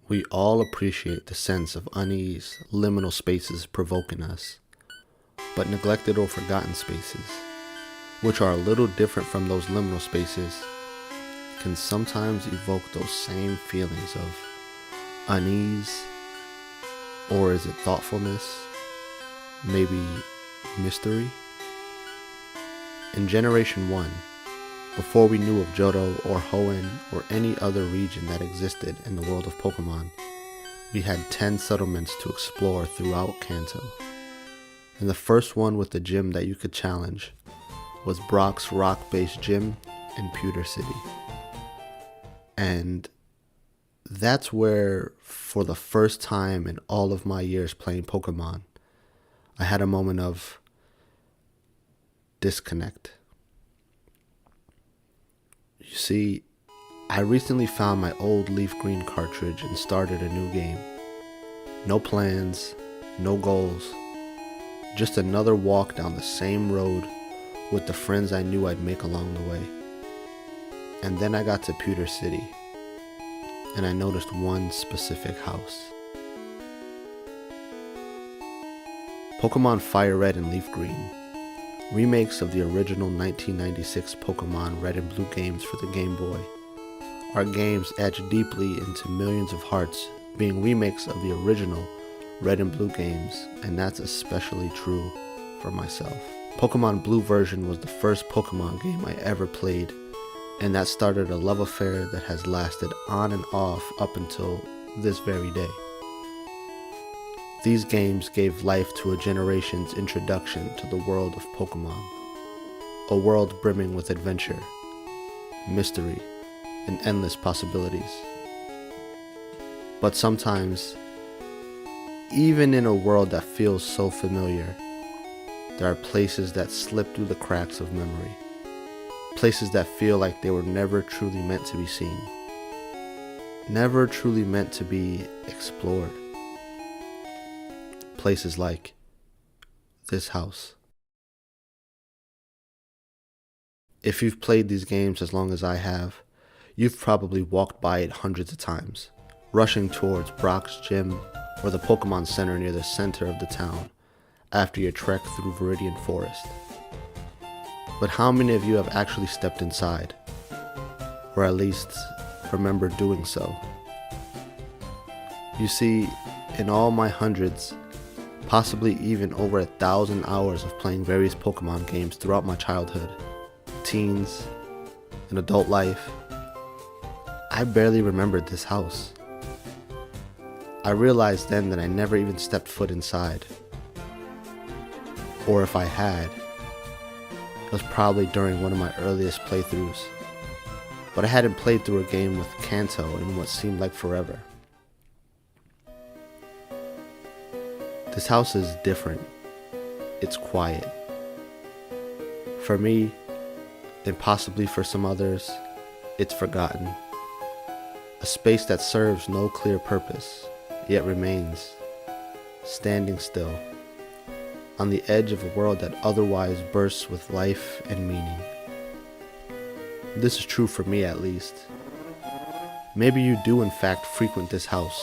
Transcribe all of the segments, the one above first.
We all appreciate the sense of unease liminal spaces provoke in us, but neglected or forgotten spaces, which are a little different from those liminal spaces, can sometimes evoke those same feelings of unease, or is it thoughtfulness, maybe mystery? In Generation 1, before we knew of Johto or Hoenn or any other region that existed in the world of Pokemon, we had 10 settlements to explore throughout Kanto. And the first one with a gym that you could challenge was Brock's rock-based gym in Pewter City. And that's where, for the first time in all of my years playing Pokemon, I had a moment of disconnect. You see, I recently found my old LeafGreen cartridge and started a new game. No plans, no goals, just another walk down the same road with the friends I knew I'd make along the way. And then I got to Pewter City, and I noticed one specific house. Pokemon Fire Red and Leaf Green, remakes of the original 1996 Pokemon Red and Blue games for the Game Boy, are games etched deeply into millions of hearts, being remakes of the original Red and Blue games, and that's especially true for myself. Pokemon Blue version was the first Pokemon game I ever played, and that started a love affair that has lasted on and off up until this very day. These games gave life to a generation's introduction to the world of Pokemon, a world brimming with adventure, mystery, and endless possibilities. But sometimes, even in a world that feels so familiar, there are places that slip through the cracks of memory, places that feel like they were never truly meant to be seen, never truly meant to be explored. Places like this house. If you've played these games as long as I have, you've probably walked by it hundreds of times, rushing towards Brock's gym or the Pokemon Center near the center of the town after your trek through Viridian Forest. But how many of you have actually stepped inside, or at least remember doing so? You see, in all my hundreds, possibly even over 1,000 hours of playing various Pokemon games throughout my childhood, teens, and adult life, I barely remembered this house. I realized then that I never even stepped foot inside. Or if I had, it was probably during one of my earliest playthroughs. But I hadn't played through a game with Kanto in what seemed like forever. This house is different. It's quiet. For me, and possibly for some others, it's forgotten. A space that serves no clear purpose, yet remains, standing still, on the edge of a world that otherwise bursts with life and meaning. This is true for me, at least. Maybe you do in fact frequent this house,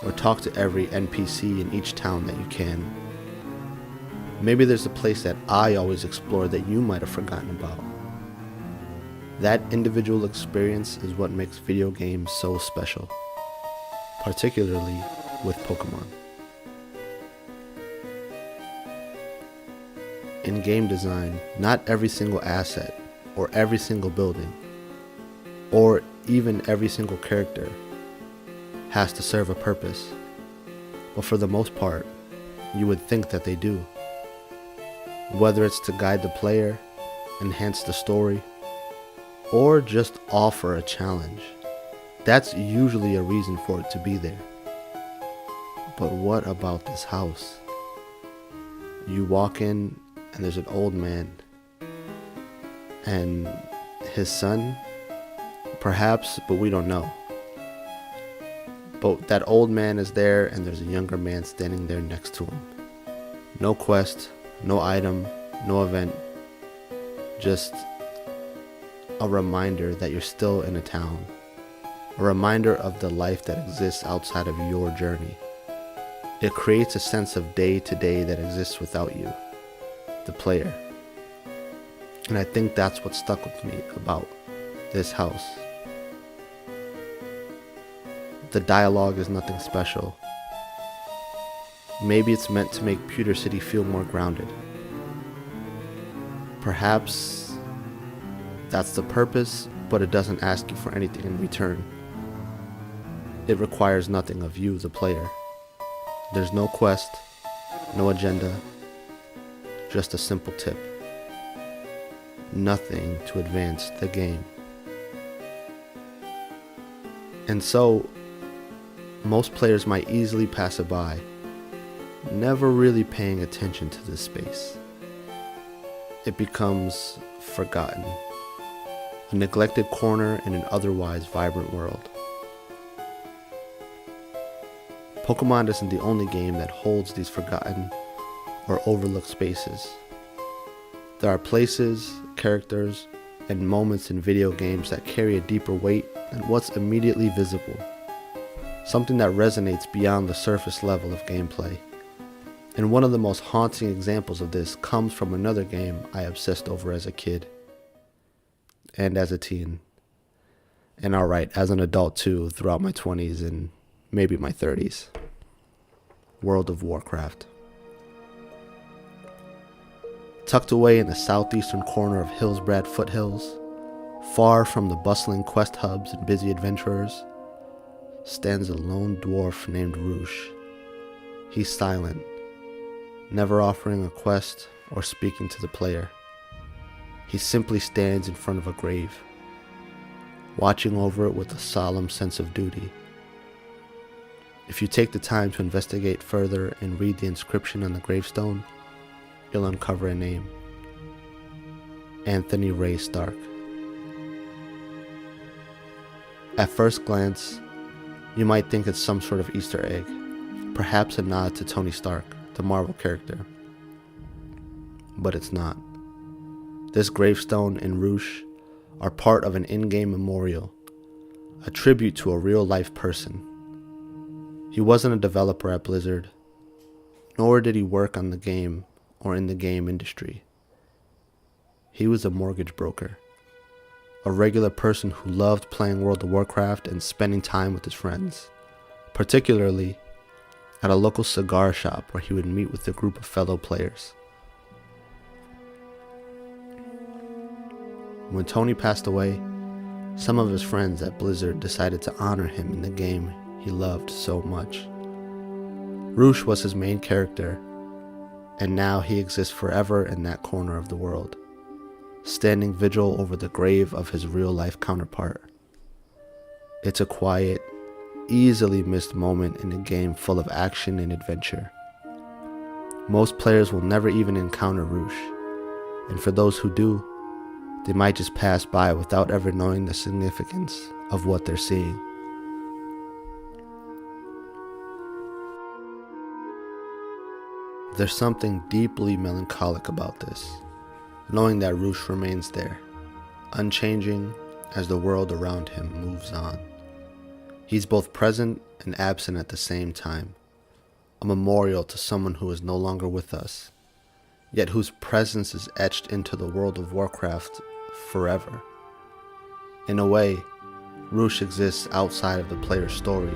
or talk to every NPC in each town that you can. Maybe there's a place that I always explore that you might have forgotten about. That individual experience is what makes video games so special, particularly with Pokemon. In game design, not every single asset, or every single building, or even every single character has to serve a purpose, but for the most part, you would think that they do. Whether it's to guide the player, enhance the story, or just offer a challenge, that's usually a reason for it to be there. But what about this house? You walk in and there's an old man, and his son, perhaps, but we don't know. But that old man is there, and there's a younger man standing there next to him. No quest, no item, no event, just a reminder that you're still in a town, a reminder of the life that exists outside of your journey. It creates a sense of day to day that exists without you, the player. And I think that's what stuck with me about this house. The dialogue is nothing special. Maybe it's meant to make Pewter City feel more grounded. Perhaps that's the purpose, but it doesn't ask you for anything in return. It requires nothing of you, the player. There's no quest, no agenda, just a simple tip. Nothing to advance the game. And so, most players might easily pass it by, never really paying attention to this space. It becomes forgotten, a neglected corner in an otherwise vibrant world. Pokemon isn't the only game that holds these forgotten or overlooked spaces. There are places, characters, and moments in video games that carry a deeper weight than what's immediately visible, something that resonates beyond the surface level of gameplay. And one of the most haunting examples of this comes from another game I obsessed over as a kid, and as a teen, and as an adult too, throughout my 20s and maybe my 30s. World of Warcraft. Tucked away in the southeastern corner of Hillsbrad foothills, far from the bustling quest hubs and busy adventurers, stands a lone dwarf named Roosh. He's silent, never offering a quest or speaking to the player. He simply stands in front of a grave, watching over it with a solemn sense of duty. If you take the time to investigate further and read the inscription on the gravestone, you'll uncover a name: Anthony Ray Stark. At first glance, you might think it's some sort of Easter egg, perhaps a nod to Tony Stark, the Marvel character. But it's not. This gravestone and Roosh are part of an in-game memorial, a tribute to a real-life person. He wasn't a developer at Blizzard, nor did he work on the game or in the game industry. He was a mortgage broker, a regular person who loved playing World of Warcraft and spending time with his friends, particularly at a local cigar shop where he would meet with a group of fellow players. When Tony passed away, some of his friends at Blizzard decided to honor him in the game he loved so much. Roosh was his main character, and now he exists forever in that corner of the world, standing vigil over the grave of his real-life counterpart. It's a quiet, easily missed moment in a game full of action and adventure. Most players will never even encounter Roosh, and for those who do, they might just pass by without ever knowing the significance of what they're seeing. There's something deeply melancholic about this, knowing that Roosh remains there, unchanging as the world around him moves on. He's both present and absent at the same time, a memorial to someone who is no longer with us, yet whose presence is etched into the World of Warcraft forever. In a way, Roosh exists outside of the player's story,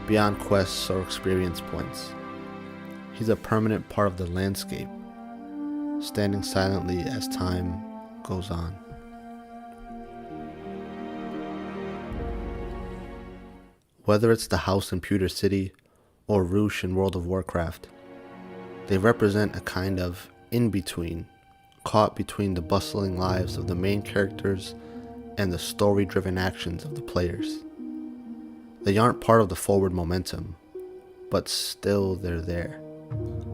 beyond quests or experience points. He's a permanent part of the landscape, standing silently as time goes on. Whether it's the house in Pewter City or Roosh in World of Warcraft, they represent a kind of in-between, caught between the bustling lives of the main characters and the story-driven actions of the players. They aren't part of the forward momentum, but still they're there,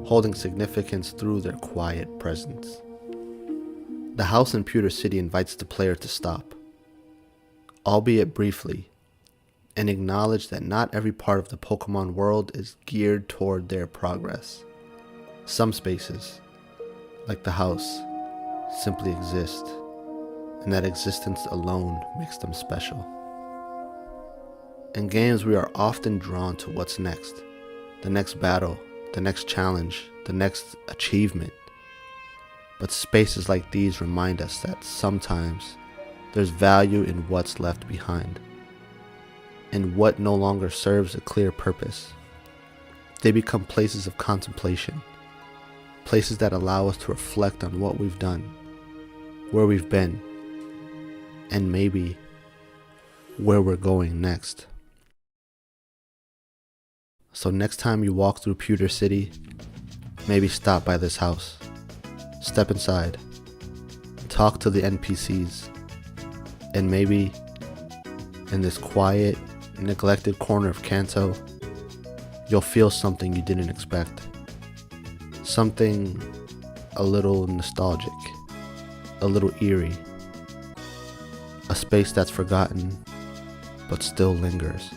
holding significance through their quiet presence. The house in Pewter City invites the player to stop, albeit briefly, and acknowledge that not every part of the Pokemon world is geared toward their progress. Some spaces, like the house, simply exist, and that existence alone makes them special. In games, we are often drawn to what's next. The next battle, the next challenge, the next achievement. But spaces like these remind us that sometimes there's value in what's left behind, in what no longer serves a clear purpose. They become places of contemplation, places that allow us to reflect on what we've done, where we've been, and maybe where we're going next. So next time you walk through Pewter City, maybe stop by this house. Step inside, talk to the NPCs, and maybe in this quiet, neglected corner of Kanto, you'll feel something you didn't expect. Something a little nostalgic, a little eerie. A space that's forgotten, but still lingers.